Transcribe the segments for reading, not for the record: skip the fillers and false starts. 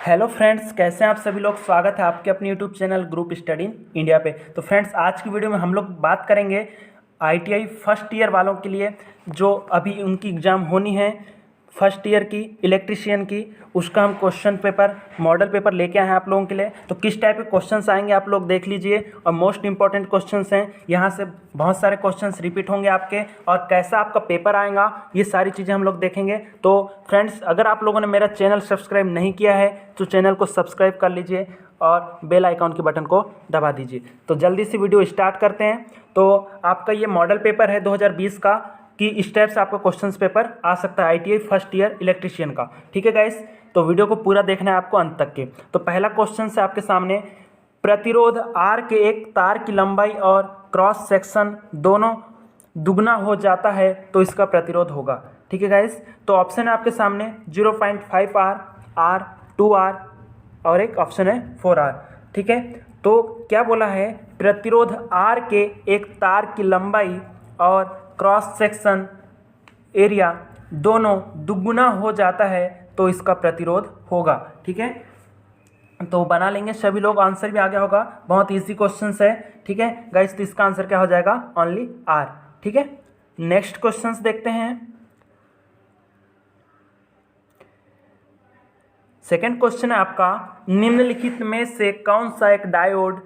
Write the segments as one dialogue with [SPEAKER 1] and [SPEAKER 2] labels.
[SPEAKER 1] Hello friends, कैसे हैं आप सभी लोग। स्वागत है आपके अपने YouTube channel group study in India पे। तो फ्रेंड्स, आज की वीडियो में हम लोग बात करेंगे आईटीआई फर्स्ट ईयर वालों के लिए जो अभी उनकी एग्ज़ाम होनी है फर्स्ट ईयर की इलेक्ट्रीशियन की। उसका हम क्वेश्चन पेपर मॉडल पेपर लेके आए हैं आप लोगों के लिए। तो किस टाइप के क्वेश्चंस आएंगे आप लोग देख लीजिए, और मोस्ट इंपॉर्टेंट क्वेश्चंस हैं। यहाँ से बहुत सारे क्वेश्चंस रिपीट होंगे आपके, और कैसा आपका पेपर आएगा ये सारी चीज़ें हम लोग देखेंगे। तो फ्रेंड्स, अगर आप लोगों ने मेरा चैनल सब्सक्राइब नहीं किया है तो चैनल को सब्सक्राइब कर लीजिए और बेल आइकॉन के बटन को दबा दीजिए। तो जल्दी से वीडियो स्टार्ट करते हैं। तो आपका ये मॉडल पेपर है 2020 का, कि इस टाइप से आपका क्वेश्चंस पेपर आ सकता है आईटीआई फर्स्ट ईयर इलेक्ट्रीशियन का। ठीक है गाइस, तो वीडियो को पूरा देखना है आपको अंत तक के। तो पहला क्वेश्चन है आपके सामने, प्रतिरोध आर के एक तार की लंबाई और क्रॉस सेक्शन दोनों दुगना हो जाता है तो इसका प्रतिरोध होगा। ठीक है गाइस, तो ऑप्शन है आपके सामने 0.5 आर, 2 आर और एक ऑप्शन है 4 आर। ठीक है, तो क्या बोला है, प्रतिरोध आर के एक तार की लंबाई और क्रॉस सेक्शन एरिया दोनों दुगुना हो जाता है तो इसका प्रतिरोध होगा। ठीक है, तो बना लेंगे सभी लोग, आंसर भी आ गया होगा। बहुत इजी क्वेश्चन है। ठीक है गाइस, तो इसका आंसर क्या हो जाएगा, ओनली आर। ठीक है, नेक्स्ट क्वेश्चन देखते हैं। सेकेंड क्वेश्चन है आपका, निम्नलिखित में से कौन सा एक डायोड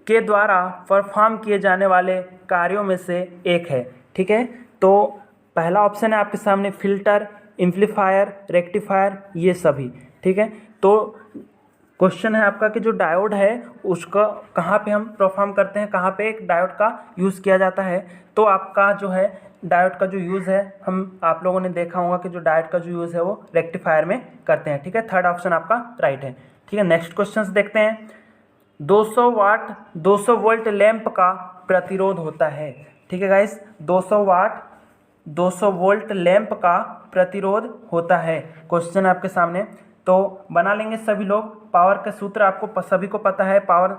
[SPEAKER 1] के द्वारा परफॉर्म किए जाने वाले कार्यों में से एक है। ठीक है, तो पहला ऑप्शन है आपके सामने फिल्टर, एम्पलीफायर, रेक्टिफायर, ये सभी। ठीक है, तो क्वेश्चन है आपका कि जो डायोड है उसका कहाँ पे हम परफॉर्म करते हैं, कहाँ पे एक डायोड का यूज़ किया जाता है। तो आपका जो है डायोड का जो यूज़ है, हम आप लोगों ने देखा होगा कि जो डायोड का जो यूज़ है वो रेक्टिफायर में करते हैं। ठीक है, थर्ड ऑप्शन आपका राइट है। ठीक है, नेक्स्ट क्वेश्चन देखते हैं। 200 वाट 200 वोल्ट लैंप का प्रतिरोध होता है। ठीक है गाइस, 200 वाट 200 वोल्ट लैंप का प्रतिरोध होता है। क्वेश्चन आपके सामने, तो बना लेंगे सभी लोग। पावर का सूत्र आपको सभी को पता है, पावर।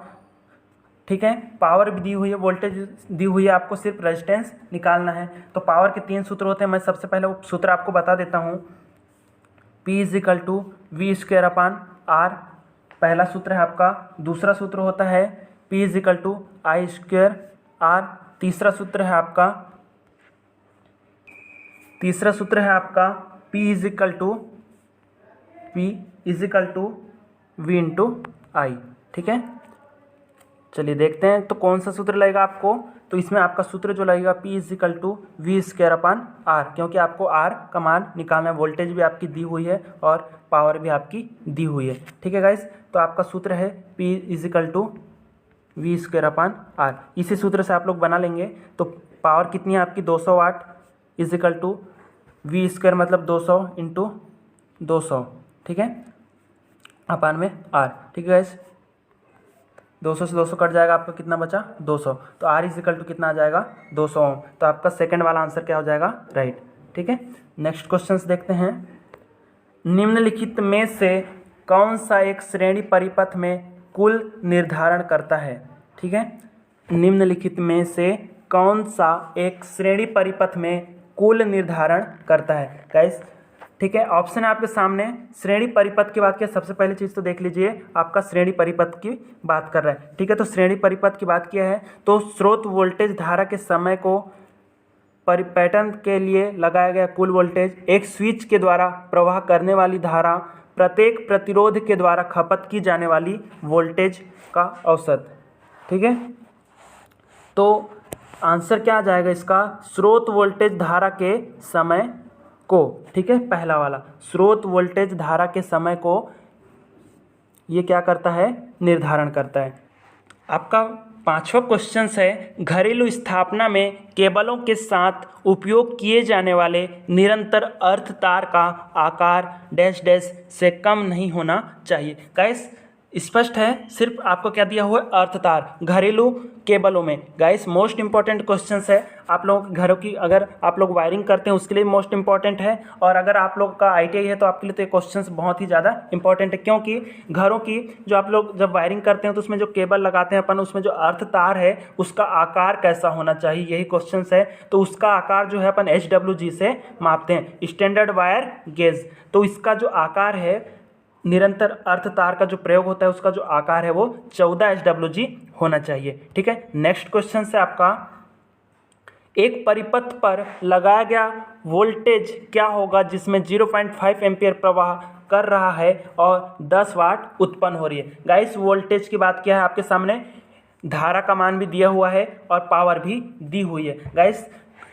[SPEAKER 1] ठीक है, पावर भी दी हुई है, वोल्टेज दी हुई है, आपको सिर्फ रेजिस्टेंस निकालना है। तो पावर के 3 सूत्र होते हैं। मैं सबसे पहले वो सूत्र आपको बता देता हूँ। P = V²/R, पहला सूत्र है आपका। दूसरा सूत्र होता है P = I²R। तीसरा सूत्र है आपका P = V/I। ठीक है, चलिए देखते हैं तो कौन सा सूत्र लगेगा आपको। तो इसमें आपका सूत्र जो लगेगा P = V²/R, क्योंकि आपको R का मान निकालना है। वोल्टेज भी आपकी दी हुई है और पावर भी आपकी दी हुई है। ठीक है गाइस, तो आपका सूत्र है P = V²/R। इसी सूत्र से आप लोग बना लेंगे। तो पावर कितनी है आपकी, 200 वाट = V² मतलब 200 × 200। ठीक है, अपान में R। ठीक है गाइस, 200 से 200 कट जाएगा, आपका कितना बचा, 200। तो R = कितना आ जाएगा, 200 ओम। तो आपका सेकंड वाला आंसर क्या हो जाएगा, राइट। ठीक है, नेक्स्ट क्वेश्चन देखते हैं। निम्नलिखित में से कौन सा एक श्रेणी परिपथ में कुल निर्धारण करता है। ठीक है, निम्नलिखित में से कौन सा एक श्रेणी परिपथ में कुल निर्धारण करता है गाइस। ठीक है, ऑप्शन है आपके सामने। श्रेणी परिपथ की बात किया, सबसे पहली चीज़ तो देख लीजिए, आपका श्रेणी परिपथ की बात कर रहा है। ठीक है, तो श्रेणी परिपथ की बात किया है तो स्रोत वोल्टेज धारा के समय को परिपैटर्न के लिए लगाया गया कुल वोल्टेज, एक स्विच के द्वारा प्रवाह करने वाली धारा, प्रत्येक प्रतिरोध के द्वारा खपत की जाने वाली वोल्टेज का औसत। ठीक है, तो आंसर क्या आ जाएगा इसका, स्रोत वोल्टेज धारा के समय को। ठीक है, पहला वाला स्रोत वोल्टेज धारा के समय को ये क्या करता है, निर्धारण करता है। आपका पांचवा क्वेश्चन है, घरेलू स्थापना में केबलों के साथ उपयोग किए जाने वाले निरंतर अर्थ तार का आकार डैश डैश से कम नहीं होना चाहिए। गाइस स्पष्ट है, सिर्फ आपको क्या दिया हुआ है, अर्थ तार घरेलू केबलों में। गाइस मोस्ट इंपॉर्टेंट क्वेश्चन है, आप लोग घरों की अगर आप लोग वायरिंग करते हैं उसके लिए मोस्ट इंपॉर्टेंट है, और अगर आप लोग का आईटीआई है तो आपके लिए तो ये क्वेश्चन बहुत ही ज़्यादा इंपॉर्टेंट है। क्योंकि घरों की जो आप लोग जब वायरिंग करते हैं तो उसमें जो केबल लगाते हैं अपन, उसमें जो अर्थ तार है उसका आकार कैसा होना चाहिए, यही क्वेश्चन है। तो उसका आकार जो है अपन HWG से मापते हैं, स्टैंडर्ड वायर गेज। तो इसका जो आकार है निरंतर अर्थ तार का जो प्रयोग होता है उसका जो आकार है वो 14 SWG होना चाहिए। ठीक है, नेक्स्ट क्वेश्चन से आपका, एक परिपथ पर लगाया गया वोल्टेज क्या होगा जिसमें 0.5 एम्पियर प्रवाह कर रहा है और 10 वाट उत्पन्न हो रही है। गाइस वोल्टेज की बात किया है आपके सामने, धारा का मान भी दिया हुआ है और पावर भी दी हुई है। गाइस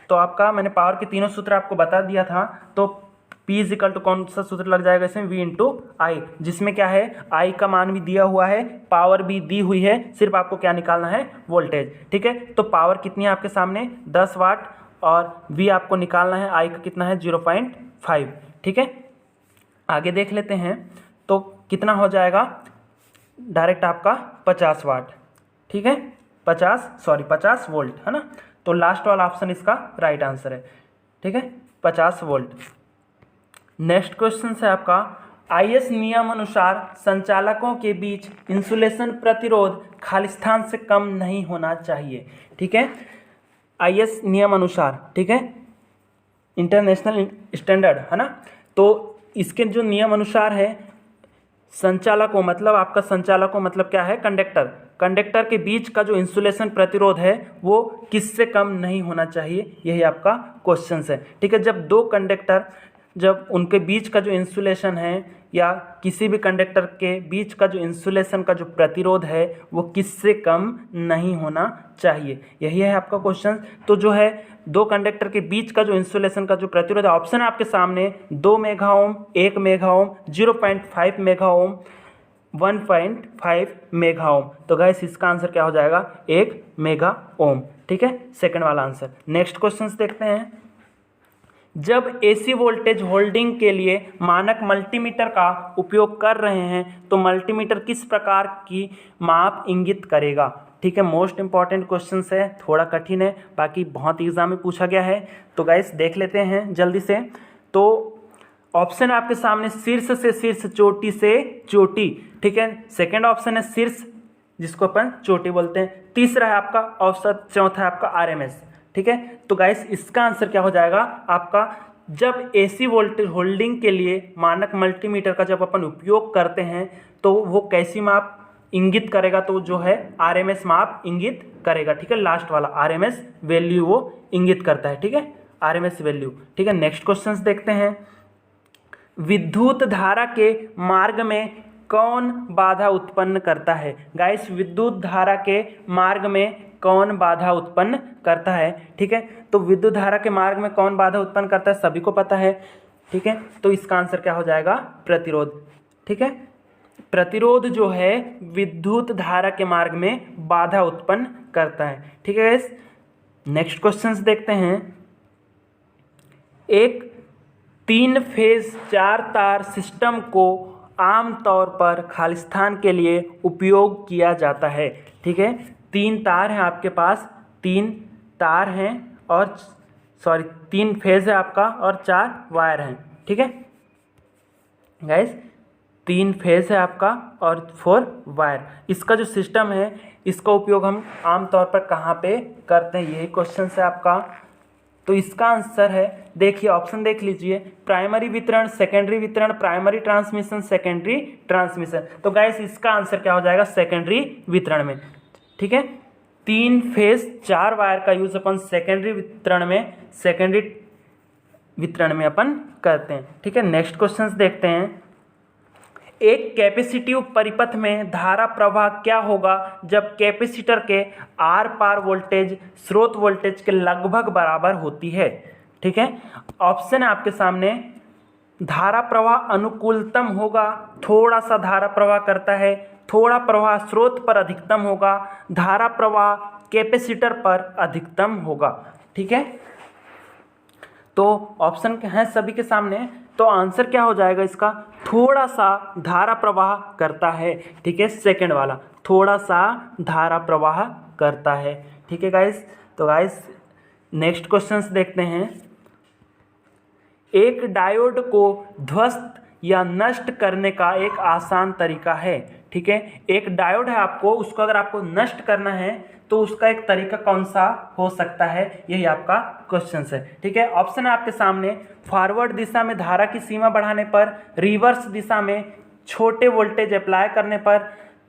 [SPEAKER 1] तो आपका मैंने पावर के तीनों सूत्र आपको बता दिया था, तो P इजिकल टू कौन सा सूत्र लग जाएगा इसमें, V इंटू आई, जिसमें क्या है I का मान भी दिया हुआ है, पावर भी दी हुई है, सिर्फ आपको क्या निकालना है, वोल्टेज। ठीक है, तो पावर कितनी है आपके सामने 10 वाट और V आपको निकालना है, I का कितना है 0.5। ठीक है, आगे देख लेते हैं तो कितना हो जाएगा, डायरेक्ट आपका 50 वाट। ठीक है, 50 वोल्ट है ना, तो लास्ट वाला ऑप्शन इसका राइट आंसर है। ठीक है, 50 वोल्ट। नेक्स्ट क्वेश्चन है आपका, IS नियम अनुसार संचालकों के बीच इंसुलेशन प्रतिरोध खालिस्तान से कम नहीं होना चाहिए। ठीक है, IS नियम अनुसार, ठीक है, इंटरनेशनल स्टैंडर्ड है ना, तो इसके जो नियम अनुसार है, संचालकों मतलब आपका संचालकों मतलब क्या है, कंडक्टर के बीच का जो इंसुलेशन प्रतिरोध है वो किससे कम नहीं होना चाहिए, यही आपका क्वेश्चन है। ठीक है, जब दो कंडक्टर, जब उनके बीच का जो इंसुलेशन है या किसी भी कंडक्टर के बीच का जो इंसुलेशन का जो प्रतिरोध है वो किससे कम नहीं होना चाहिए, यही है आपका क्वेश्चन। तो जो है दो कंडक्टर के बीच का जो इंसुलेशन का जो प्रतिरोध है, ऑप्शन आपके सामने 2 mega ohm, 1 mega ohm, 0.5 mega ohm, 1.5 mega ohm. तो गाइस इसका आंसर क्या हो जाएगा, 1 मेगा ओम। ठीक है, सेकंड वाला आंसर। नेक्स्ट क्वेश्चन देखते हैं, जब AC वोल्टेज होल्डिंग के लिए मानक मल्टीमीटर का उपयोग कर रहे हैं तो मल्टीमीटर किस प्रकार की माप इंगित करेगा। ठीक है, मोस्ट इंपॉर्टेंट क्वेश्चन है, थोड़ा कठिन है, बाकी बहुत एग्जाम में पूछा गया है। तो गाइस देख लेते हैं जल्दी से। तो ऑप्शन आपके सामने शीर्ष से शीर्ष, चोटी से चोटी। ठीक है, सेकेंड ऑप्शन है शीर्ष जिसको अपन चोटी बोलते हैं, तीसरा है आपका औसत, चौथा है आपका RMS। ठीक है, तो गाइस इसका आंसर क्या हो जाएगा आपका, जब AC वोल्टेज होल्डिंग के लिए मानक मल्टीमीटर का जब अपन उपयोग करते हैं तो वो कैसी माप इंगित करेगा, तो जो है RMS माप इंगित करेगा। ठीक है, लास्ट वाला RMS वैल्यू वो इंगित करता है। ठीक है, RMS वैल्यू। ठीक है, नेक्स्ट क्वेश्चन देखते हैं, विद्युत धारा के मार्ग में कौन बाधा उत्पन्न करता है। गाइस विद्युत धारा के मार्ग में कौन बाधा उत्पन्न करता है। ठीक है, तो विद्युत धारा के मार्ग में कौन बाधा उत्पन्न करता है सभी को पता है। ठीक है, तो इसका आंसर क्या हो जाएगा, प्रतिरोध। ठीक है, प्रतिरोध जो है विद्युत धारा के मार्ग में बाधा उत्पन्न करता है। ठीक है गाइस, नेक्स्ट क्वेश्चंस देखते हैं, एक 3 फेज 4 तार सिस्टम को आमतौर पर खालिस्तान के लिए उपयोग किया जाता है। ठीक है, 3 तार हैं आपके पास, 3 तार हैं और 3 फेज है आपका और 4 वायर हैं। ठीक है गाइस, 3 फेज है आपका और 4 वायर। इसका जो सिस्टम है इसका उपयोग हम आमतौर पर कहाँ पे करते हैं, यही क्वेश्चन है आपका। तो इसका आंसर है, देखिए ऑप्शन देख लीजिए, प्राइमरी वितरण, सेकेंडरी वितरण, प्राइमरी ट्रांसमिशन, सेकेंडरी ट्रांसमिशन। तो गाइस इसका आंसर क्या हो जाएगा, सेकेंडरी वितरण में। ठीक है, 3 फेज 4 वायर का यूज अपन सेकेंडरी वितरण में अपन करते हैं। ठीक है, नेक्स्ट क्वेश्चन देखते हैं, एक कैपेसिटिव परिपथ में धारा प्रवाह क्या होगा जब कैपेसिटर के आर पार वोल्टेज स्रोत वोल्टेज के लगभग बराबर होती है। ठीक है, ऑप्शन है आपके सामने, धारा प्रवाह अनुकूलतम होगा, थोड़ा सा धारा प्रवाह करता है, थोड़ा प्रवाह स्रोत पर अधिकतम होगा, धारा प्रवाह कैपेसिटर पर अधिकतम होगा। ठीक है, तो ऑप्शन हैं सभी के सामने, तो आंसर क्या हो जाएगा इसका, थोड़ा सा धारा प्रवाह करता है। ठीक है, सेकंड वाला, थोड़ा सा धारा प्रवाह करता है। ठीक है गाइस, तो गाइस नेक्स्ट क्वेश्चंस देखते हैं, एक डायोड को ध्वस्त या नष्ट करने का एक आसान तरीका है। ठीक है, एक डायोड है आपको, उसको अगर आपको नष्ट करना है तो उसका एक तरीका कौन सा हो सकता है, यही आपका क्वेश्चन है। ठीक है, ऑप्शन है आपके सामने, फॉरवर्ड दिशा में धारा की सीमा बढ़ाने पर, रिवर्स दिशा में छोटे वोल्टेज अप्लाई करने पर,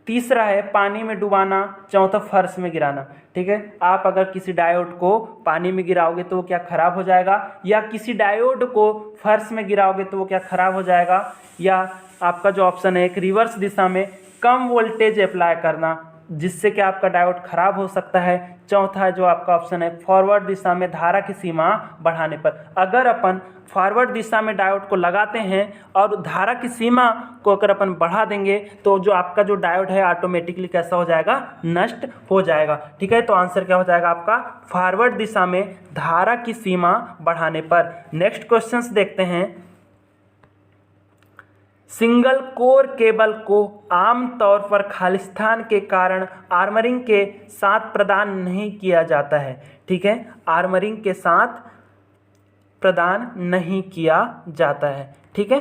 [SPEAKER 1] तीसरा है पानी में डुबाना, चौथा फर्श में गिराना। ठीक है, आप अगर किसी डायोड को पानी में गिराओगे तो वो क्या खराब हो जाएगा, या किसी डायोड को फर्श में गिराओगे तो वो क्या खराब हो जाएगा, या आपका जो ऑप्शन है एक रिवर्स दिशा में कम वोल्टेज अप्लाई करना जिससे कि आपका डायोड खराब हो सकता है। चौथा जो आपका ऑप्शन है फॉरवर्ड दिशा में धारा की सीमा बढ़ाने पर। अगर अपन फॉरवर्ड दिशा में डायोड को लगाते हैं और धारा की सीमा को अगर अपन बढ़ा देंगे तो जो आपका जो डायोड है ऑटोमेटिकली कैसा हो जाएगा, नष्ट हो जाएगा। ठीक है, तो आंसर क्या हो जाएगा आपका, फॉरवर्ड दिशा में धारा की सीमा बढ़ाने पर। नेक्स्ट क्वेश्चंस देखते हैं। सिंगल कोर केबल को आमतौर पर खालिस्तान के कारण आर्मरिंग के साथ प्रदान नहीं किया जाता है। ठीक है, आर्मरिंग के साथ प्रदान नहीं किया जाता है। ठीक है,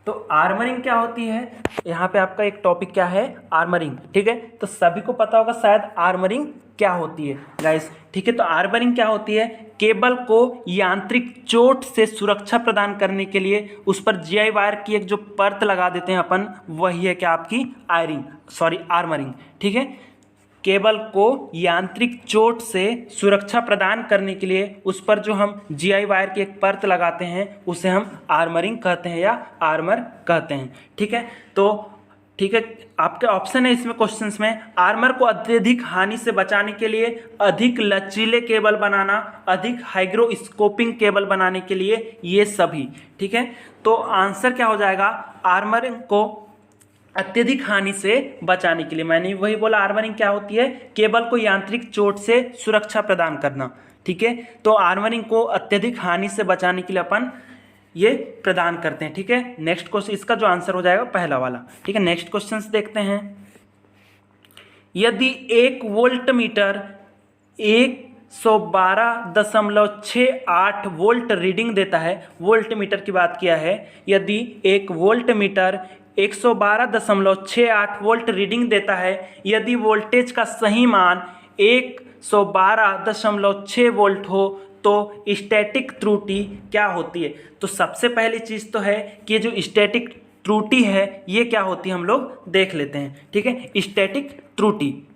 [SPEAKER 1] तो आर्मरिंग क्या होती है, यहाँ पे आपका एक टॉपिक क्या है, आर्मरिंग। ठीक है, तो सभी को पता होगा शायद आर्मरिंग क्या होती है गाइस। ठीक है, तो आर्मरिंग क्या होती है, केबल को यांत्रिक चोट से सुरक्षा प्रदान करने के लिए उस पर जीआई वायर की एक जो परत लगा देते हैं अपन, वही है क्या आपकी आर्मरिंग। ठीक है, केबल को यांत्रिक चोट से सुरक्षा प्रदान करने के लिए उस पर जो हम जीआई वायर की एक परत लगाते हैं उसे हम आर्मरिंग कहते हैं या आर्मर कहते हैं। ठीक है, तो ठीक है, आपके ऑप्शन है इसमें क्वेश्चंस में, आर्मर को अत्यधिक हानि से बचाने के लिए अधिक लचीले केबल बनाना, अधिक हाइग्रोस्कोपिंग केबल बनाने के लिए, ये सभी। ठीक है, तो आंसर क्या हो जाएगा, आर्मर को अत्यधिक हानि से बचाने के लिए। मैंने वही बोला, आर्मरिंग क्या होती है, केबल को यांत्रिक चोट से सुरक्षा प्रदान करना। ठीक है, तो आर्मरिंग को अत्यधिक हानि से बचाने के लिए अपन ये प्रदान करते हैं। ठीक है, नेक्स्ट क्वेश्चन, इसका जो आंसर हो जाएगा पहला वाला। ठीक है, नेक्स्ट क्वेश्चन देखते हैं। यदि 1 वोल्ट मीटर 112.68 वोल्ट रीडिंग देता है, वोल्ट मीटर की बात किया है, यदि 1 वोल्ट मीटर 112.68 वोल्ट रीडिंग देता है, यदि वोल्टेज का सही मान 112.6 वोल्ट हो तो स्टैटिक त्रुटि क्या होती है। तो सबसे पहली चीज़ तो है कि जो स्टैटिक त्रुटि है ये क्या होती है, हम लोग देख लेते हैं। ठीक है, स्टैटिक त्रुटि,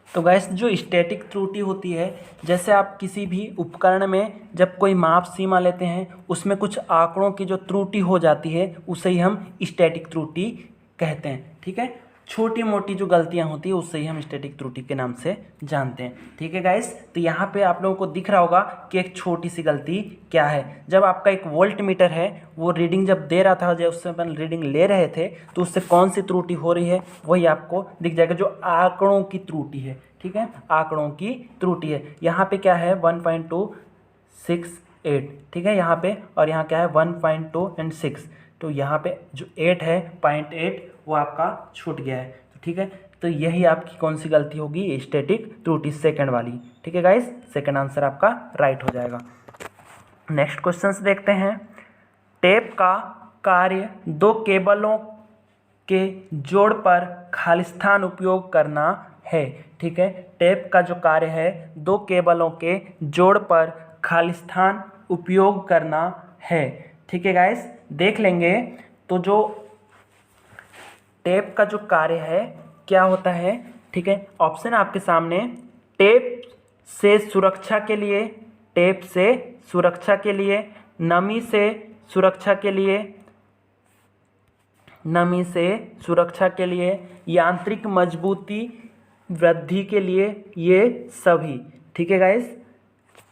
[SPEAKER 1] तो गैस जो स्टैटिक त्रुटि होती है, जैसे आप किसी भी उपकरण में जब कोई माप सीमा लेते हैं उसमें कुछ आंकड़ों की जो त्रुटि हो जाती है उसे ही हम स्टैटिक त्रुटि कहते हैं। ठीक है, छोटी मोटी जो गलतियां होती है उससे ही हम स्टैटिक त्रुटि के नाम से जानते हैं। ठीक है गाइस, तो यहाँ पे आप लोगों को दिख रहा होगा कि एक छोटी सी गलती क्या है। जब आपका एक वोल्ट मीटर है वो रीडिंग जब दे रहा था, जब उससे अपन रीडिंग ले रहे थे तो उससे कौन सी त्रुटि हो रही है वही आपको दिख जाएगा, जो आंकड़ों की त्रुटि है। ठीक है, आंकड़ों की त्रुटि है। यहाँ पे क्या है 1.268, ठीक है यहाँ पे, और यहाँ क्या है 1.2 and 6, तो यहाँ पे जो 8 है 0.8 वो आपका छूट गया है। तो ठीक है, तो यही आपकी कौन सी गलती होगी, स्टैटिक त्रुटि, सेकंड वाली। ठीक है गाइस, सेकंड आंसर आपका राइट हो जाएगा। नेक्स्ट क्वेश्चन देखते हैं। टेप का कार्य 2 केबलों के जोड़ पर खालिस्तान उपयोग करना है। ठीक है, टेप का जो कार्य है 2 केबलों के जोड़ पर खालिस्तान उपयोग करना है। ठीक है गाइस, देख लेंगे तो जो टेप का जो कार्य है क्या होता है। ठीक है, ऑप्शन आपके सामने, टेप से सुरक्षा के लिए, टेप से सुरक्षा के लिए, नमी से सुरक्षा के लिए, नमी से सुरक्षा के लिए, यांत्रिक मजबूती वृद्धि के लिए, ये सभी। ठीक है गाइस,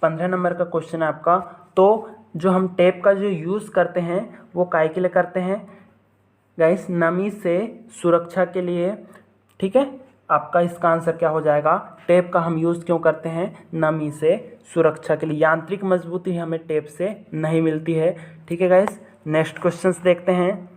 [SPEAKER 1] 15 नंबर का क्वेश्चन है आपका। तो जो हम टेप का जो यूज़ करते हैं वो काहे के लिए करते हैं गाइस, नमी से सुरक्षा के लिए। ठीक है, आपका इसका आंसर क्या हो जाएगा, टेप का हम यूज़ क्यों करते हैं, नमी से सुरक्षा के लिए। यांत्रिक मजबूती हमें टेप से नहीं मिलती है। ठीक है गाइस, नेक्स्ट क्वेश्चंस देखते हैं।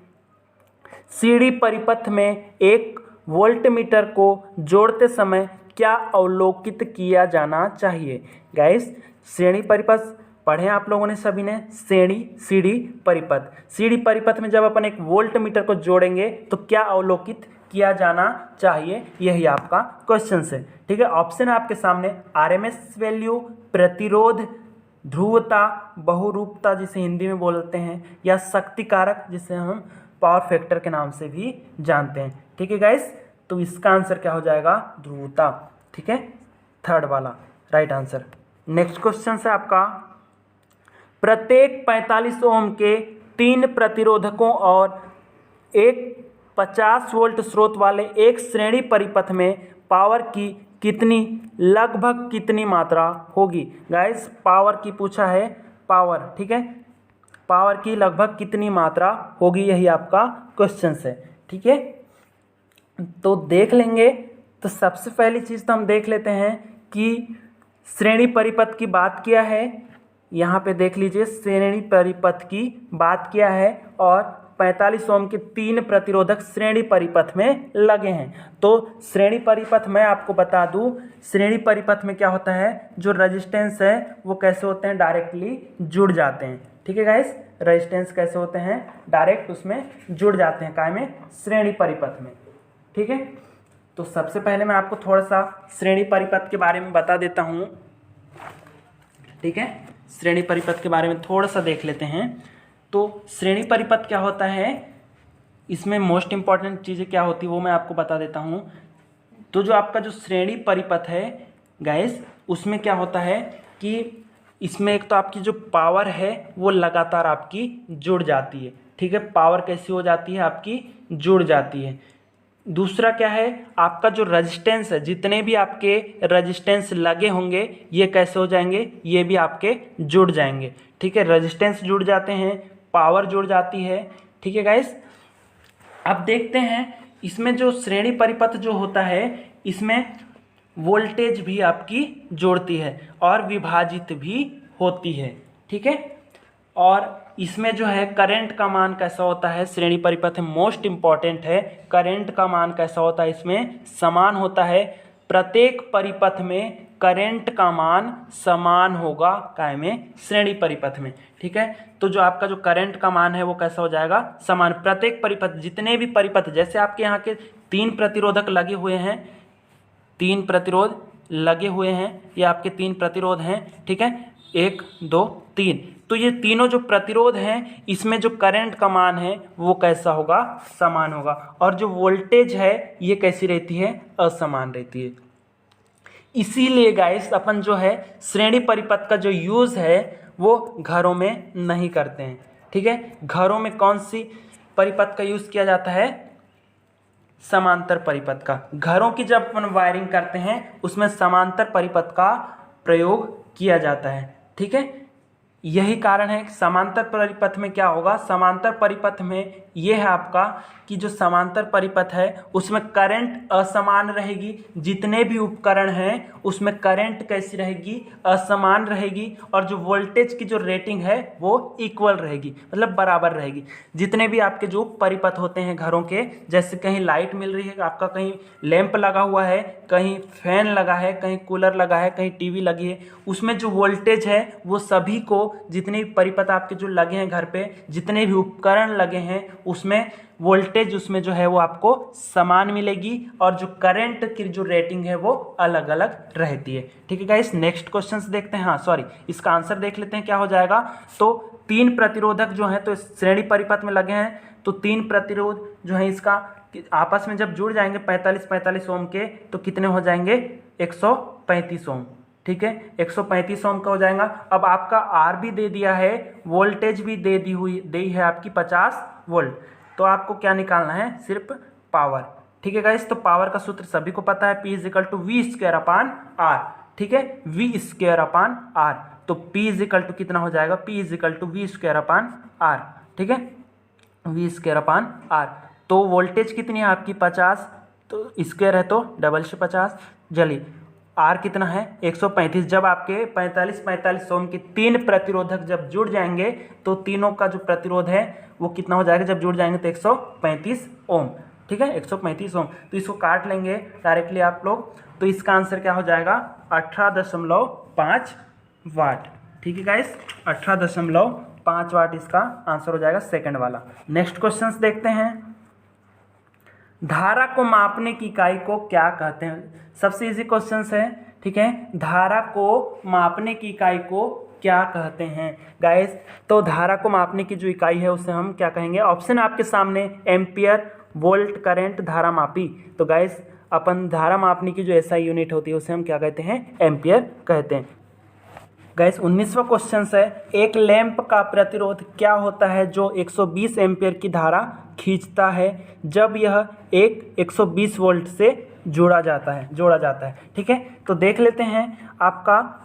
[SPEAKER 1] सीढ़ी परिपथ में 1 वोल्ट मीटर को जोड़ते समय क्या अवलोकित किया जाना चाहिए। गाइस, श्रेणी परिपथ पढ़े आप लोगों ने सभी ने, सीढ़ी परिपथ। सीढ़ी परिपथ में जब अपन 1 वोल्ट मीटर को जोड़ेंगे तो क्या अवलोकित किया जाना चाहिए, यही आपका क्वेश्चन है। ठीक है, ऑप्शन है आपके सामने, आरएमएस वैल्यू, प्रतिरोध, ध्रुवता, बहुरूपता जिसे हिंदी में बोलते हैं, या शक्ति कारक जिसे हम पावर फैक्टर के नाम से भी जानते हैं। ठीक है गाइस, तो इसका आंसर क्या हो जाएगा, ध्रुवता। ठीक है, थर्ड वाला राइट आंसर। नेक्स्ट क्वेश्चन है आपका, प्रत्येक 45 ओम के 3 प्रतिरोधकों और एक 50 वोल्ट स्रोत वाले एक श्रेणी परिपथ में पावर की कितनी लगभग कितनी मात्रा होगी। गाइस पावर की पूछा है, पावर। ठीक है, पावर की लगभग कितनी मात्रा होगी, यही आपका क्वेश्चन है। ठीक है, तो देख लेंगे। तो सबसे पहली चीज़ तो हम देख लेते हैं कि श्रेणी परिपथ की बात किया है, यहाँ पे देख लीजिए श्रेणी परिपथ की बात किया है और 45 ओम के 3 प्रतिरोधक श्रेणी परिपथ में लगे हैं। तो श्रेणी परिपथ मैं आपको बता दूं, श्रेणी परिपथ में क्या होता है, जो रेजिस्टेंस है वो कैसे होते हैं, डायरेक्टली जुड़ जाते हैं। ठीक है गाइस, रेजिस्टेंस कैसे होते हैं, डायरेक्ट उसमें जुड़ जाते हैं, काय में, श्रेणी परिपथ में। ठीक है, तो सबसे पहले मैं आपको थोड़ा सा श्रेणी परिपथ के बारे में बता देता हूँ। ठीक है, श्रेणी परिपथ के बारे में थोड़ा सा देख लेते हैं। तो श्रेणी परिपथ क्या होता है, इसमें मोस्ट इंपॉर्टेंट चीज़ें क्या होती है वो मैं आपको बता देता हूँ। तो जो आपका जो श्रेणी परिपथ है गाइस, उसमें क्या होता है कि इसमें एक तो आपकी जो पावर है वो लगातार आपकी जुड़ जाती है। ठीक है, पावर कैसी हो जाती है, आपकी जुड़ जाती है। दूसरा क्या है, आपका जो रेजिस्टेंस है, जितने भी आपके रेजिस्टेंस लगे होंगे ये कैसे हो जाएंगे, ये भी आपके जुड़ जाएंगे। ठीक है, रेजिस्टेंस जुड़ जाते हैं, पावर जुड़ जाती है। ठीक है गाइस, अब देखते हैं इसमें जो श्रेणी परिपथ जो होता है, इसमें वोल्टेज भी आपकी जोड़ती है और विभाजित भी होती है। ठीक है, और इसमें जो है करंट का मान कैसा होता है, श्रेणी परिपथ मोस्ट इंपॉर्टेंट है। करंट का मान कैसा होता है, इसमें समान होता है। प्रत्येक परिपथ में करंट का मान समान होगा, काय में, श्रेणी परिपथ में। ठीक है, तो जो आपका जो करंट का मान है वो कैसा हो जाएगा, समान। प्रत्येक परिपथ, जितने भी परिपथ, जैसे आपके यहाँ के 3 प्रतिरोधक लगे हुए हैं, 3 प्रतिरोध लगे हुए हैं, ये आपके 3 प्रतिरोध हैं। ठीक है, 1 2 3, तो ये तीनों जो प्रतिरोध हैं इसमें जो करंट का मान है वो कैसा होगा, समान होगा। और जो वोल्टेज है ये कैसी रहती है, असमान रहती है। इसीलिए गाइस अपन जो है श्रेणी परिपथ का जो यूज़ है वो घरों में नहीं करते हैं। ठीक है, घरों में कौन सी परिपथ का यूज़ किया जाता है, समांतर परिपथ का। घरों की जब अपन वायरिंग करते हैं उसमें समांतर परिपथ का प्रयोग किया जाता है। ठीक है, यही कारण है कि समांतर परिपथ में क्या होगा, समांतर परिपथ में ये है आपका कि जो समांतर परिपथ है उसमें करंट असमान रहेगी। जितने भी उपकरण हैं उसमें करंट कैसी रहेगी, असमान रहेगी। और जो वोल्टेज की जो रेटिंग है वो इक्वल रहेगी, मतलब बराबर रहेगी। जितने भी आपके जो परिपथ होते हैं घरों के, जैसे कहीं लाइट मिल रही है आपका, कहीं लैंप लगा हुआ है, कहीं फैन लगा है, कहीं कूलर लगा है, कहीं टीवी लगी है, उसमें जो वोल्टेज है वो सभी को, जितने भी परिपथ आपके जो लगे हैं घर पे, जितने भी उपकरण लगे हैं उसमें वोल्टेज उसमें जो है वो आपको समान मिलेगी और जो करंट की जो रेटिंग है वो अलग अलग रहती है। ठीक है गाइस, नेक्स्ट क्वेश्चन देखते हैं। हाँ सॉरी, इसका आंसर देख लेते हैं क्या हो जाएगा। तो 3 प्रतिरोधक जो है तो श्रेणी परिपथ में लगे हैं, तो 3 प्रतिरोध जो है इसका आपस में जब जुड़ जाएंगे 45 ओम के, तो कितने हो जाएंगे, 135 ओम। ठीक है, 135 ओम का हो जाएगा। अब आपका आर भी दे दिया है, वोल्टेज भी दे दी है आपकी 50 वोल्ट। तो आपको क्या निकालना है, सिर्फ पावर। ठीक है गाइस, तो पावर का सूत्र सभी को पता है, P = V²/R। ठीक है, V²/R। तो P कितना हो जाएगा, P = V²/R। ठीक है, V²/R। तो वोल्टेज कितनी है आपकी 50, तो स्क्वायर है तो डबल से 50, चलिए आर कितना है 135। जब आपके 45 ओम के 3 प्रतिरोधक जब जुड़ जाएंगे तो तीनों का जो प्रतिरोध है वो कितना हो जाएगा, जब जुड़ जाएंगे तो 135 ओम। ठीक है, 135 ओम। तो इसको काट लेंगे डायरेक्टली आप लोग, तो इसका आंसर क्या हो जाएगा, 18.5 वाट। ठीक है गाइस, 18.5 वाट इसका आंसर हो जाएगा, सेकंड वाला। नेक्स्ट क्वेश्चन देखते हैं, धारा को मापने की इकाई को क्या कहते हैं। सबसे इजी क्वेश्चन है। ठीक है, धारा को मापने की इकाई को क्या कहते हैं गाइस? तो धारा को मापने की जो इकाई है उसे हम क्या कहेंगे? ऑप्शन आपके सामने एम्पियर, वोल्ट, करंट, धारा मापी। तो गाइस अपन धारा मापने की जो एसआई यूनिट होती है उसे हम क्या कहते हैं? एम्पियर कहते हैं। गाइस 19वां क्वेश्चन है, एक लैंप का प्रतिरोध क्या होता है जो 120 एम्पियर की धारा खींचता है जब यह एक 120 वोल्ट से जोड़ा जाता है। ठीक है, तो देख लेते हैं आपका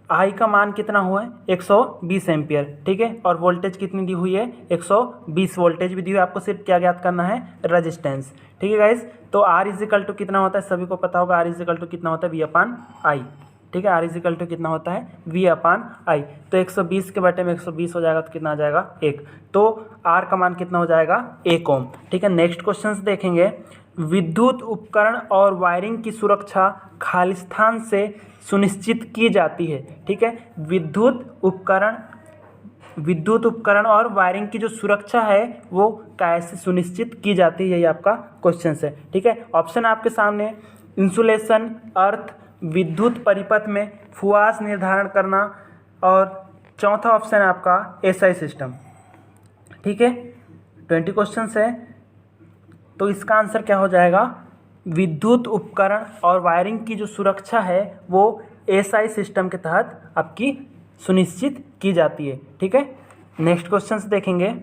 [SPEAKER 1] आई का मान कितना हुआ है? 120 एम्पियर। ठीक है, और वोल्टेज कितनी दी हुई है? 120 वोल्टेज भी दी हुई है। आपको सिर्फ क्या ज्ञात करना है? रेजिस्टेंस। ठीक है गाइस, तो R इजिकल टू कितना होता है? सभी को पता होगा R इजिकल टू कितना होता है? V अपान आई। ठीक है, R इजिकल टू कितना होता है? V अपान आई। तो 120 के बटे में 120 हो जाएगा तो कितना आ जाएगा? 1। तो R का मान कितना हो जाएगा? 1 ओम। ठीक है, नेक्स्ट क्वेश्चन देखेंगे, विद्युत उपकरण और वायरिंग की सुरक्षा खालिस्तान से सुनिश्चित की जाती है। ठीक है, विद्युत उपकरण और वायरिंग की जो सुरक्षा है वो कैसे सुनिश्चित की जाती है, यही आपका क्वेश्चन है। ठीक है, ऑप्शन आपके सामने इंसुलेशन, अर्थ, विद्युत परिपथ में फुआस निर्धारण करना, और चौथा ऑप्शन है आपका एसआई सिस्टम। ठीक है, 20 क्वेश्चन है, तो इसका आंसर क्या हो जाएगा? विद्युत उपकरण और वायरिंग की जो सुरक्षा है वो एसआई सिस्टम के तहत आपकी सुनिश्चित की जाती है। ठीक है, नेक्स्ट क्वेश्चन देखेंगे,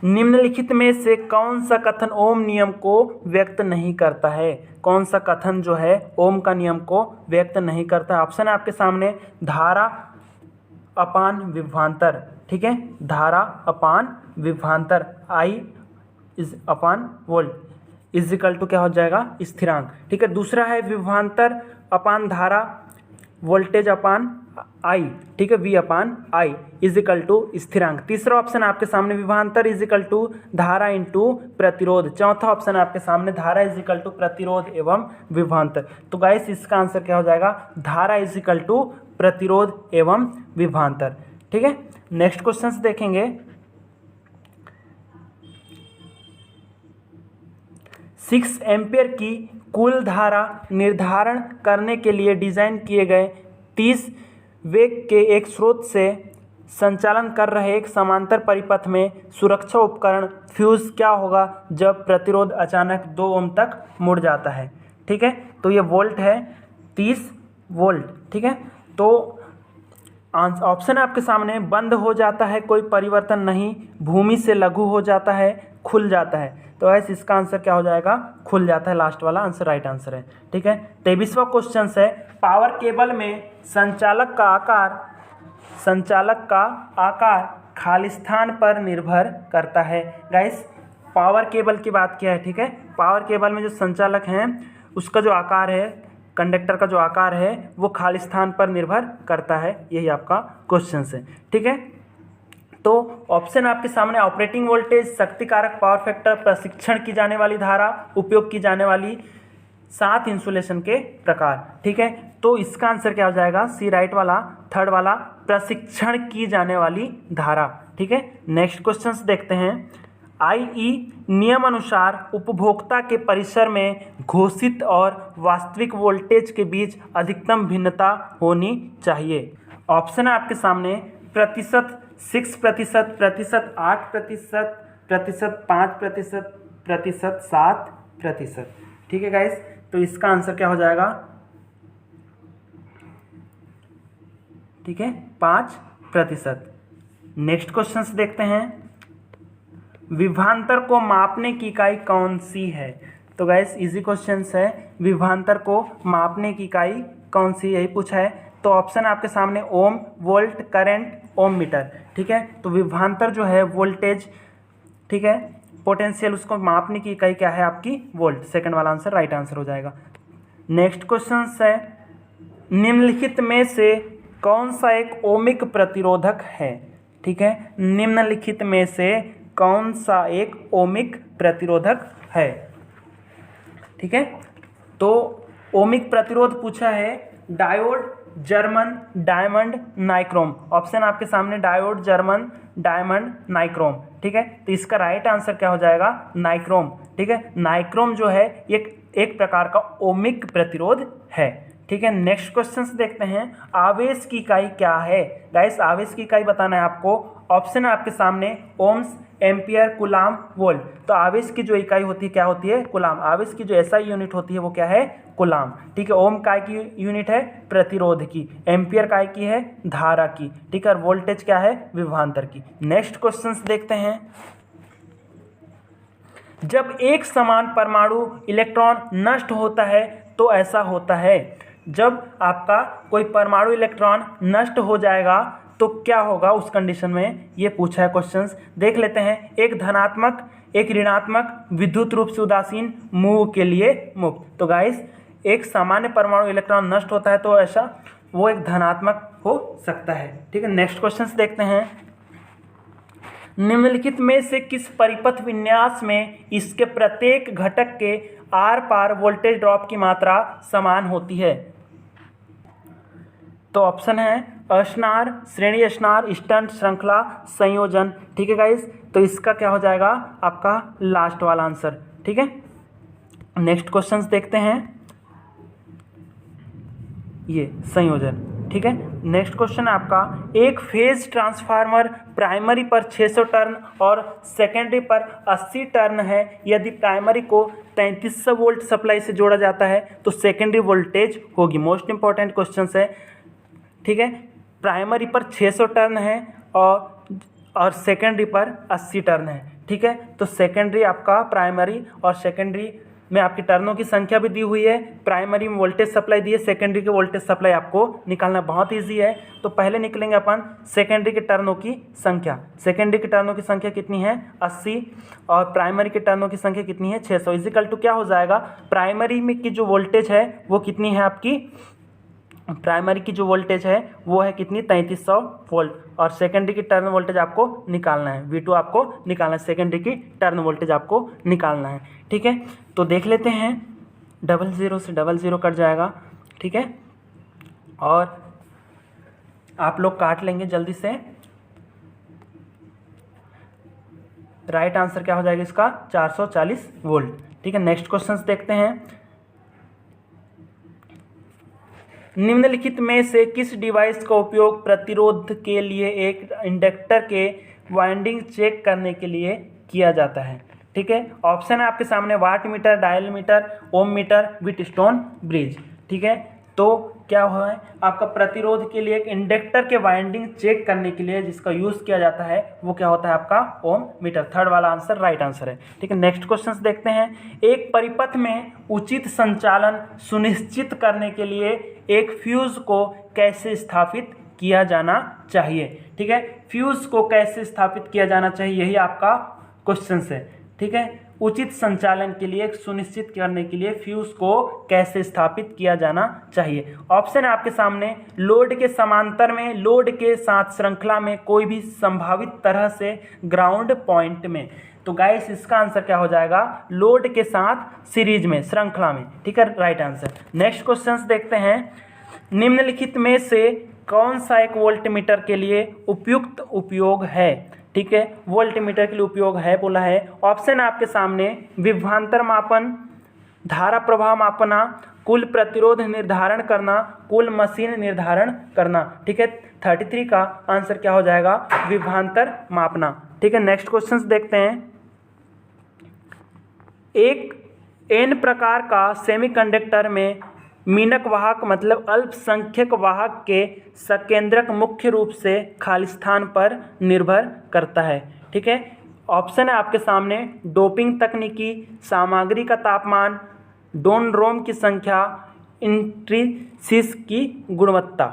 [SPEAKER 1] निम्नलिखित में से कौन सा कथन ओम नियम को व्यक्त नहीं करता है? कौन सा कथन जो है ओम का नियम को व्यक्त नहीं करता है? ऑप्शन है आपके सामने धारा अपान विभवांतर। ठीक है, धारा अपान विभवांतर, आई इज अपान वोल्ट इज इक्वल टू क्या हो जाएगा? स्थिरांक। ठीक है, दूसरा है विभवांतर अपान धारा, वोल्टेज अपान आई। ठीक है, V upon I is equal to स्थिरांक। तीसरा ऑप्शन आपके सामने विभवांतर इज इक्वल टू धारा इंटू प्रतिरोध। चौथा ऑप्शन आपके सामने धारा इज इक्वल टू प्रतिरोध एवं विभवांतर। तो गाइस इसका आंसर क्या हो जाएगा? धारा इज इक्वल टू प्रतिरोध एवं विभवांतर। ठीक है, नेक्स्ट क्वेश्चन देखेंगे, 6 एम्पियर की कुल धारा निर्धारण करने के लिए डिजाइन किए गए 30 वेग के एक स्रोत से संचालन कर रहे एक समांतर परिपथ में सुरक्षा उपकरण फ्यूज क्या होगा जब प्रतिरोध अचानक 2 ओम तक मुड़ जाता है? ठीक है, तो ये वोल्ट है 30 वोल्ट। ठीक है, तो ऑप्शन आपके सामने बंद हो जाता है, कोई परिवर्तन नहीं, भूमि से लघु हो जाता है, खुल जाता है। तो ऐसे इसका आंसर क्या हो जाएगा? खुल जाता है, लास्ट वाला आंसर राइट आंसर है। ठीक है, 23वां क्वेश्चन है, पावर केबल में संचालक का आकार खालिस्तान पर निर्भर करता है। गाइस पावर केबल की बात किया है। ठीक है, पावर केबल में जो संचालक हैं उसका जो आकार है, कंडक्टर का जो आकार है वो खालिस्तान पर निर्भर करता है, यही आपका क्वेश्चन है। ठीक है, तो ऑप्शन आपके सामने ऑपरेटिंग वोल्टेज, शक्ति कारक, पावर फैक्टर, प्रशिक्षण की जाने वाली धारा, उपयोग की जाने वाली, साथ इंसुलेशन के प्रकार। ठीक है, तो इसका आंसर क्या हो जाएगा? सी राइट वाला, थर्ड वाला, प्रशिक्षण की जाने वाली धारा। ठीक है, नेक्स्ट क्वेश्चन देखते हैं, आईई नियम अनुसार उपभोक्ता के परिसर में घोषित और वास्तविक वोल्टेज के बीच अधिकतम भिन्नता होनी चाहिए। ऑप्शन है आपके सामने प्रतिशत, 6%, प्रतिशत, 8%, प्रतिशत, 5%, प्रतिशत, 7%। ठीक है गाइस, तो इसका आंसर क्या हो जाएगा? ठीक है, 5%। नेक्स्ट क्वेश्चन देखते हैं, विभवांतर को मापने की इकाई कौन सी है? तो गाइस इजी क्वेश्चन है, विभवांतर को मापने की इकाई कौन सी, यही पूछा है। तो ऑप्शन आपके सामने ओम, वोल्ट, करंट, ओम मीटर। ठीक है, तो विभवांतर जो है वोल्टेज, ठीक है, पोटेंशियल, उसको मापने की इकाई क्या है आपकी? वोल्ट। सेकंड वाला आंसर राइट आंसर हो जाएगा। नेक्स्ट क्वेश्चन है, निम्नलिखित में से कौन सा एक ओमिक प्रतिरोधक है? ठीक है, निम्नलिखित में से कौन सा एक ओमिक प्रतिरोधक है? ठीक है, तो ओमिक प्रतिरोध पूछा है, diode, German, diamond, nichrome. Option आपके सामने डायोड, जर्मन, डायमंड, नाइक्रोम। ठीक है, तो इसका राइट आंसर क्या हो जाएगा? नाइक्रोम। ठीक है, नाइक्रोम जो है एक प्रकार का ओमिक प्रतिरोध है। ठीक है, नेक्स्ट क्वेश्चन देखते हैं, आवेश की इकाई क्या है। गाइस आवेश की इकाई बताना है आपको। ऑप्शन है आपके सामने ओम्स, एम्पियर, कूलाम, वोल्ट। तो आवेश की जो इकाई होती है क्या होती है, कूलाम। आवेश की जो एसआई यूनिट होती है वो क्या है, कूलाम। ठीक है, ओम काय की यूनिट है, प्रतिरोध की। एम्पियर काय की है, धारा की। ठीक है, और वोल्टेज क्या है, विभवांतर की। नेक्स्ट क्वेश्चन देखते हैं, जब एक समान परमाणु इलेक्ट्रॉन नष्ट होता है तो ऐसा होता है। जब आपका कोई परमाणु इलेक्ट्रॉन नष्ट हो जाएगा तो क्या होगा उस कंडीशन में, ये पूछा है क्वेश्चंस। देख लेते हैं, एक धनात्मक, एक ऋणात्मक, विद्युत रूप से उदासीन, मूव के लिए मुक्त। तो गाइस एक सामान्य परमाणु इलेक्ट्रॉन नष्ट होता है तो ऐसा वो एक धनात्मक हो सकता है। ठीक है, नेक्स्ट क्वेश्चन देखते हैं, निम्नलिखित में से किस परिपथ विन्यास में इसके प्रत्येक घटक के आर पार वोल्टेज ड्रॉप की मात्रा समान होती है। तो ऑप्शन है अशनार, श्रेणी अशनार, स्टंट, श्रृंखला, संयोजन। ठीक है गाइस, तो इसका क्या हो जाएगा आपका लास्ट वाला आंसर। ठीक है, नेक्स्ट क्वेश्चन देखते हैं, ये संयोजन। ठीक है, नेक्स्ट क्वेश्चन है आपका, एक फेज ट्रांसफार्मर प्राइमरी पर 600 टर्न और सेकेंडरी पर 80 टर्न है। यदि प्राइमरी को 3300 वोल्ट सप्लाई से जोड़ा जाता है तो सेकेंडरी वोल्टेज होगी। मोस्ट इंपॉर्टेंट क्वेश्चन है। ठीक है, प्राइमरी पर 600 टर्न है और सेकेंडरी पर 80 टर्न है। ठीक है, तो सेकेंडरी आपका प्राइमरी और सेकेंडरी में आपकी टर्नों की संख्या भी दी हुई है। प्राइमरी में वोल्टेज सप्लाई दी है, सेकेंडरी के वोल्टेज सप्लाई आपको निकालना बहुत इजी है। तो पहले निकलेंगे अपन सेकेंडरी के टर्नों की संख्या। सेकेंडरी के टर्नों की संख्या कितनी है 80 और प्राइमरी के टर्नों की संख्या कितनी है 600। इजिकल टू क्या हो जाएगा, प्राइमरी में की जो वोल्टेज है वो कितनी है आपकी, प्राइमरी की जो वोल्टेज है वो है कितनी 3300 वोल्ट और सेकेंडरी की टर्न वोल्टेज आपको निकालना है, V2 आपको निकालना है, सेकेंडरी की टर्न वोल्टेज आपको निकालना है। ठीक है, तो देख लेते हैं, 00 से 00 कट जाएगा। ठीक है, और आप लोग काट लेंगे जल्दी से। राइट आंसर क्या हो जाएगा इसका 440 वोल्ट। ठीक है, नेक्स्ट क्वेश्चन देखते हैं, निम्नलिखित में से किस डिवाइस का उपयोग प्रतिरोध के लिए एक इंडक्टर के वाइंडिंग चेक करने के लिए किया जाता है। ठीक है, ऑप्शन है आपके सामने वाट मीटर, डायल मीटर, ओम मीटर, व्हीटस्टोन ब्रिज। ठीक है, तो क्या हुआ है आपका प्रतिरोध के लिए एक इंडक्टर के वाइंडिंग चेक करने के लिए जिसका यूज़ किया जाता है वो क्या होता है आपका ओम मीटर। थर्ड वाला आंसर राइट आंसर है। ठीक है, नेक्स्ट क्वेश्चन देखते हैं, एक परिपथ में उचित संचालन सुनिश्चित करने के लिए एक फ्यूज को कैसे स्थापित किया जाना चाहिए। ठीक है, फ्यूज को कैसे स्थापित किया जाना चाहिए यही आपका क्वेश्चन है। ठीक है, उचित संचालन के लिए सुनिश्चित करने के लिए फ्यूज को कैसे स्थापित किया जाना चाहिए। ऑप्शन है आपके सामने, लोड के समांतर में, लोड के साथ श्रृंखला में, कोई भी संभावित तरह से ग्राउंड पॉइंट में। तो गाइस इसका आंसर क्या हो जाएगा, लोड के साथ सीरीज में, श्रृंखला में। ठीक है, राइट आंसर। नेक्स्ट क्वेश्चन देखते हैं, निम्नलिखित में से कौन सा एक वोल्टमीटर के लिए उपयुक्त उपयोग है। ठीक है, वोल्टमीटर के लिए उपयोग है बोला है। ऑप्शन आपके सामने, विभवांतर मापन, धारा प्रवाह मापना, कुल प्रतिरोध निर्धारण करना, कुल मशीन निर्धारण करना। ठीक है, 33 का आंसर क्या हो जाएगा, विभवांतर मापना। ठीक है, नेक्स्ट क्वेश्चन देखते हैं, एक एन प्रकार का सेमीकंडक्टर में मीनक वाहक मतलब अल्पसंख्यक वाहक के संकेंद्रक मुख्य रूप से खाली स्थान पर निर्भर करता है। ठीक है, ऑप्शन है आपके सामने, डोपिंग तकनीकी, सामग्री का तापमान, डोनड्रोम की संख्या, इंट्रीसिस की गुणवत्ता।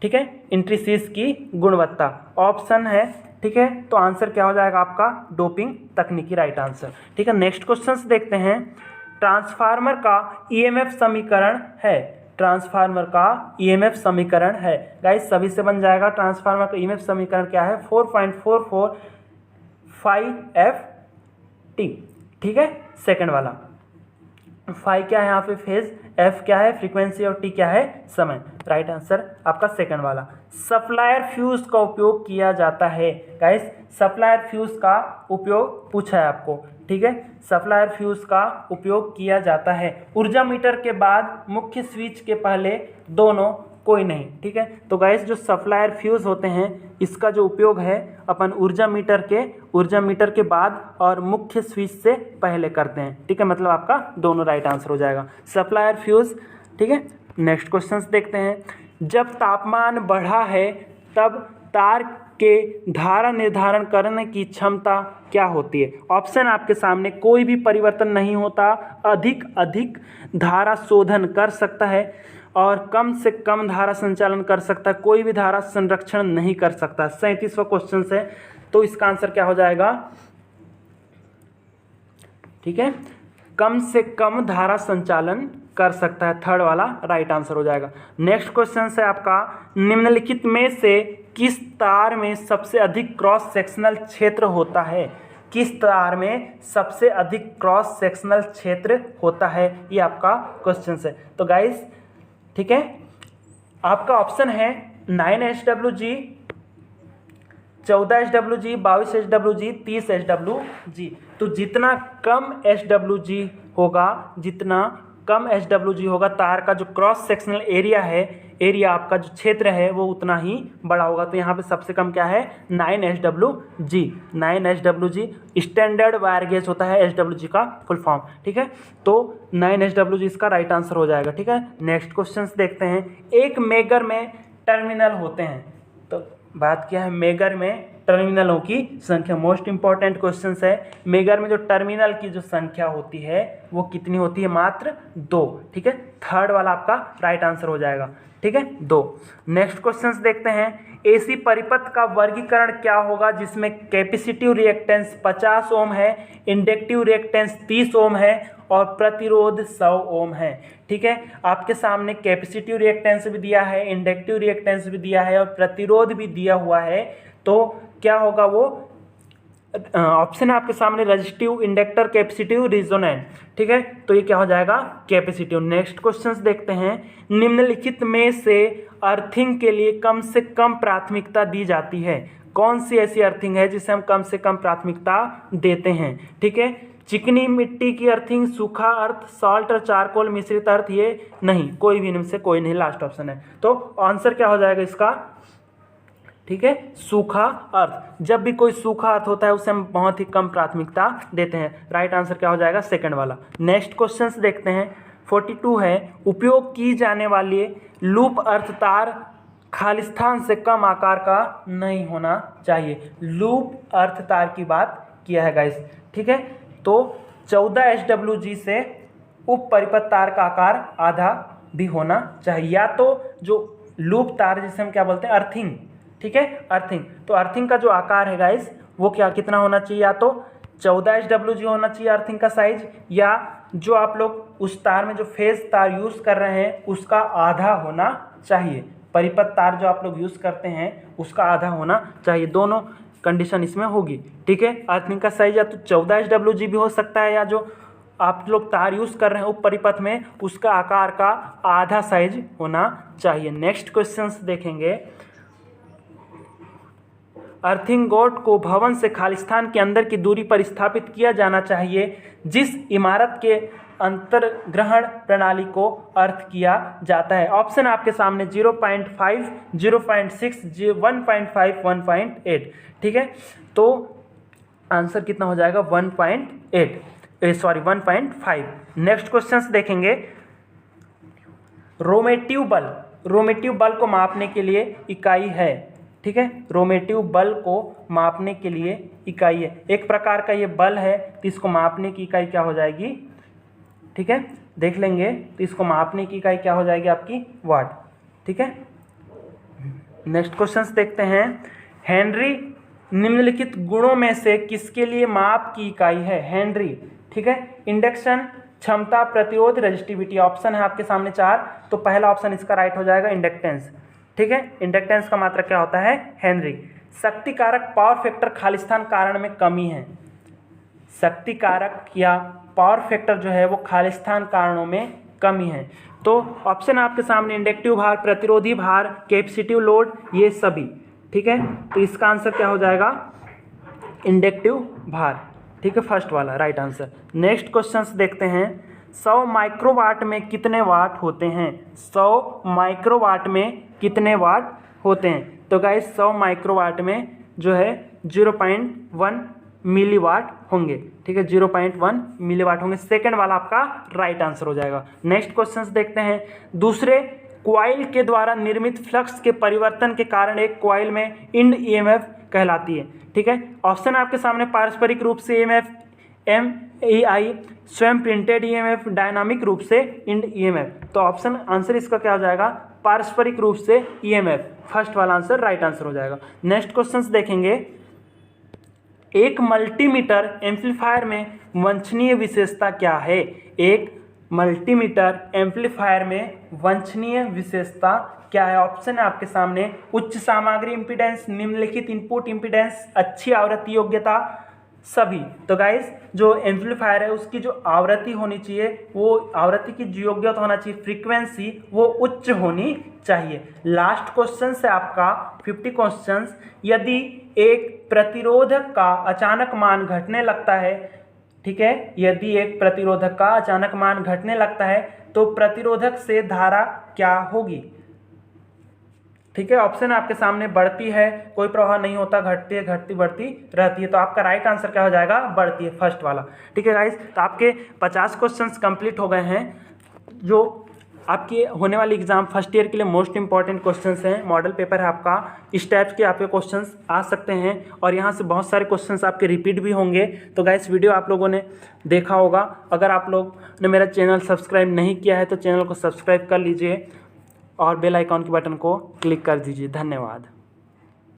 [SPEAKER 1] ठीक है, इंट्रीसिस की गुणवत्ता ऑप्शन है। ठीक है, तो आंसर क्या हो जाएगा आपका डोपिंग तकनीकी, राइट आंसर। ठीक है, नेक्स्ट क्वेश्चन देखते हैं, ट्रांसफार्मर का ईएमएफ समीकरण है। ट्रांसफार्मर का ईएमएफ समीकरण है गाइस, सभी से बन जाएगा। ट्रांसफार्मर का ईएमएफ समीकरण क्या है 4.44 ठीक है, सेकंड वाला। फाई क्या है यहाँ पे फेज, एफ क्या है फ्रीक्वेंसी और टी क्या है समय। राइट आंसर आपका सेकंड वाला। सप्लायर फ्यूज का उपयोग किया जाता है गाइस, सप्लायर फ्यूज का उपयोग पूछा है आपको। ठीक है, सप्लायर फ्यूज का उपयोग किया जाता है। ऊर्जा मीटर के बाद मुख्य स्विच के पहले दोनों कोई नहीं। ठीक है, तो गाइस जो सप्लायर फ्यूज होते हैं इसका जो उपयोग है अपन ऊर्जा मीटर के बाद और मुख्य स्विच से पहले करते हैं। ठीक है, मतलब आपका दोनों राइट आंसर हो जाएगा सप्लायर फ्यूज। ठीक है, नेक्स्ट क्वेश्चन देखते हैं। जब तापमान बढ़ा है तब तार के धारा निर्धारण करने की क्षमता क्या होती है? ऑप्शन आपके सामने, कोई भी परिवर्तन नहीं होता, अधिक धारा शोधन कर सकता है और कम से कम धारा संचालन कर सकता है, कोई भी धारा संरक्षण नहीं कर सकता। 37वां क्वेश्चन है, तो इसका आंसर क्या हो जाएगा? ठीक है, कम से कम धारा संचालन कर सकता है, थर्ड वाला राइट आंसर हो जाएगा। नेक्स्ट क्वेश्चन है आपका, निम्नलिखित में से किस तार में सबसे अधिक क्रॉस सेक्शनल क्षेत्र होता है? किस तार में सबसे अधिक क्रॉस सेक्शनल क्षेत्र होता है, ये आपका क्वेश्चन है। तो गाइस ठीक है, आपका ऑप्शन है 9 HWG, 14 HWG, 22 HWG, 30 HWG। तो जितना कम HWG होगा तार का जो क्रॉस सेक्शनल एरिया आपका जो क्षेत्र है वो उतना ही बड़ा होगा। तो यहाँ पे सबसे कम क्या है? 9 HWG स्टैंडर्ड वायर गेज होता है, HWG का फुल फॉर्म। ठीक है, तो 9 HWG इसका राइट आंसर हो जाएगा। ठीक है, नेक्स्ट क्वेश्चन देखते हैं। एक मेगर में टर्मिनल होते हैं, तो बात क्या है? मेगर में टर्मिनलों की संख्या, मोस्ट इंपॉर्टेंट क्वेश्चन है। मेगर में जो टर्मिनल की जो संख्या होती है वो कितनी होती है? मात्र 2। ठीक है, थर्ड वाला आपका राइट आंसर हो जाएगा। ठीक है, 2। नेक्स्ट क्वेश्चंस देखते हैं। एसी परिपथ का वर्गीकरण क्या होगा जिसमें कैपेसिटिव रिएक्टेंस 50 ओम है, इंडक्टिव रिएक्टेंस 30 ओम है और प्रतिरोध 100 ओम है। ठीक है, आपके सामने कैपेसिटिव रिएक्टेंस भी दिया है, इंडक्टिव रिएक्टेंस भी दिया है और प्रतिरोध भी दिया हुआ है। तो क्या होगा वो? ऑप्शन है आपके सामने रेजिस्टिव, इंडक्टर, कैपेसिटिव, रिजोनेंट। ठीक है, तो ये क्या हो जाएगा? कैपेसिटिव। नेक्स्ट क्वेश्चंस देखते हैं। निम्नलिखित में से अर्थिंग के लिए कम से कम प्राथमिकता दी जाती है? कौन सी ऐसी अर्थिंग है जिसे हम कम से कम प्राथमिकता देते हैं? ठीक है, चिकनी मिट्टी की अर्थिंग, सूखा अर्थ, सॉल्ट और चारकोल मिश्रित अर्थ, ये नहीं, कोई भी इनमें से कोई नहीं, लास्ट ऑप्शन है। तो आंसर क्या हो जाएगा इसका? ठीक है, सूखा अर्थ। जब भी कोई सूखा अर्थ होता है उसे हम बहुत ही कम प्राथमिकता देते हैं। राइट आंसर क्या हो जाएगा? सेकंड वाला। नेक्स्ट क्वेश्चंस देखते हैं। 42 है, उपयोग की जाने वाली लूप अर्थ तार खालिस्तान से कम आकार का नहीं होना चाहिए। लूप अर्थ तार की बात किया है गाइस। ठीक है, तो 14 HWG से उप परिपथ तार का आकार आधा भी होना चाहिए। या तो जो लूप तार जिसे हम क्या बोलते हैं? अर्थिंग। ठीक है, अर्थिंग। तो अर्थिंग का जो आकार है गाइस वो कितना होना चाहिए? या तो 14 HWG होना चाहिए अर्थिंग का साइज, या जो आप लोग उस तार में जो फेज तार यूज कर रहे हैं उसका आधा होना चाहिए। परिपथ तार जो आप लोग यूज करते हैं उसका आधा होना चाहिए। दोनों कंडीशन इसमें होगी। ठीक है, अर्थिंग का साइज या तो 14 HWG भी हो सकता है, या जो आप लोग तार यूज कर रहे हैं उप परिपथ में उसका आकार का आधा साइज होना चाहिए। नेक्स्ट क्वेश्चन देखेंगे। अर्थिंग बोर्ड को भवन से खालिस्तान के अंदर की दूरी पर स्थापित किया जाना चाहिए जिस इमारत के अंतर्ग्रहण प्रणाली को अर्थ किया जाता है। ऑप्शन आपके सामने 0.5, 0.6, 1.5, 1.8। ठीक है, तो आंसर कितना हो जाएगा? 1.5। नेक्स्ट क्वेश्चंस देखेंगे। रोमेटिव बल को मापने के लिए इकाई है। ठीक है, रोमेटिव बल को मापने के लिए इकाई है। एक प्रकार का ये बल है, तो इसको मापने की इकाई क्या हो जाएगी? ठीक है, देख लेंगे। तो इसको मापने की इकाई क्या हो जाएगी आपकी? वाट। ठीक है, नेक्स्ट क्वेश्चंस देखते हैं। हेनरी निम्नलिखित गुणों में से किसके लिए माप की इकाई है? हेनरी। ठीक है, इंडक्शन, क्षमता, प्रतिरोध, रेजिस्टिविटी। ऑप्शन है आपके सामने 4, तो पहला ऑप्शन इसका राइट हो जाएगा इंडक्टेंस। ठीक है, इंडक्टेंस का मात्रक क्या होता है? हेनरी। शक्ति कारक, पावर फैक्टर खालिस्तान कारण में कमी है। शक्ति कारक या पावर फैक्टर जो है वो खालिस्तान कारणों में कमी है। तो ऑप्शन आपके सामने इंडक्टिव भार, प्रतिरोधी भार, कैपेसिटिव लोड, ये सभी। ठीक है, तो इसका आंसर क्या हो जाएगा? इंडक्टिव भार। ठीक है, फर्स्ट वाला राइट आंसर। नेक्स्ट क्वेश्चन देखते हैं, 100 माइक्रोवाट में कितने वाट होते हैं? 100 माइक्रोवाट में कितने वाट होते हैं? तो गाइस 100 माइक्रोवाट में जो है 0.1 मिलीवाट होंगे, ठीक है, 0.1 मिलीवाट होंगे। सेकंड वाला आपका राइट आंसर हो जाएगा। नेक्स्ट क्वेश्चन देखते हैं, दूसरे कॉइल के द्वारा निर्मित फ्लक्स के परिवर्तन के कारण एक कॉइल में इंड ईएमएफ कहलाती है, ठीक है। ऑप्शन आपके सामने, पारस्परिक रूप से ईएमएफ एमईआई, स्वयं प्रिंटेड ईएमएफ, डायनामिक रूप से इंड ईएमएफ। तो ऑप्शन आंसर इसका क्या हो जाएगा? पारस्परिक रूप से ईएमएफ, फर्स्ट वाला आंसर राइट आंसर हो जाएगा। नेक्स्ट क्वेश्चंस देखेंगे, एक मल्टीमीटर एम्पलीफायर में वांछनीय विशेषता क्या है? एक मल्टीमीटर एम्पलीफायर में वांछनीय विशेषता क्या है? ऑप्शन है आपके सामने, उच्च सामग्री इम्पीडेंस, निम्नलिखित इनपुट इम्पीडेंस, अच्छी आवृत्ति योग्यता, सभी। तो गाइस जो एम्पलीफायर है उसकी जो आवृत्ति होनी चाहिए, वो आवृत्ति की जो योग्यता होना चाहिए, फ्रीक्वेंसी, वो उच्च होनी चाहिए। लास्ट क्वेश्चन है आपका 50 क्वेश्चन, यदि एक प्रतिरोधक का अचानक मान घटने लगता है, ठीक है, यदि एक प्रतिरोधक का अचानक मान घटने लगता है तो प्रतिरोधक से धारा क्या होगी? ठीक है, ऑप्शन आपके सामने, बढ़ती है, कोई प्रभाव नहीं होता, घटती है, घटती बढ़ती रहती है। तो आपका राइट आंसर क्या हो जाएगा? बढ़ती है, फर्स्ट वाला। ठीक है गाइस, तो आपके 50 क्वेश्चंस कंप्लीट हो गए हैं, जो आपके होने वाली एग्जाम फर्स्ट ईयर के लिए मोस्ट इंपॉर्टेंट क्वेश्चंस हैं। मॉडल पेपर है आपका, इस टाइप के आपके क्वेश्चंस आ सकते हैं और यहाँ से बहुत सारे क्वेश्चंस आपके रिपीट भी होंगे। तो गाइस वीडियो आप लोगों ने देखा होगा, अगर आप लोग ने मेरा चैनल सब्सक्राइब नहीं किया है तो चैनल को सब्सक्राइब कर लीजिए और बेल आइकॉन के बटन को क्लिक कर दीजिए। धन्यवाद।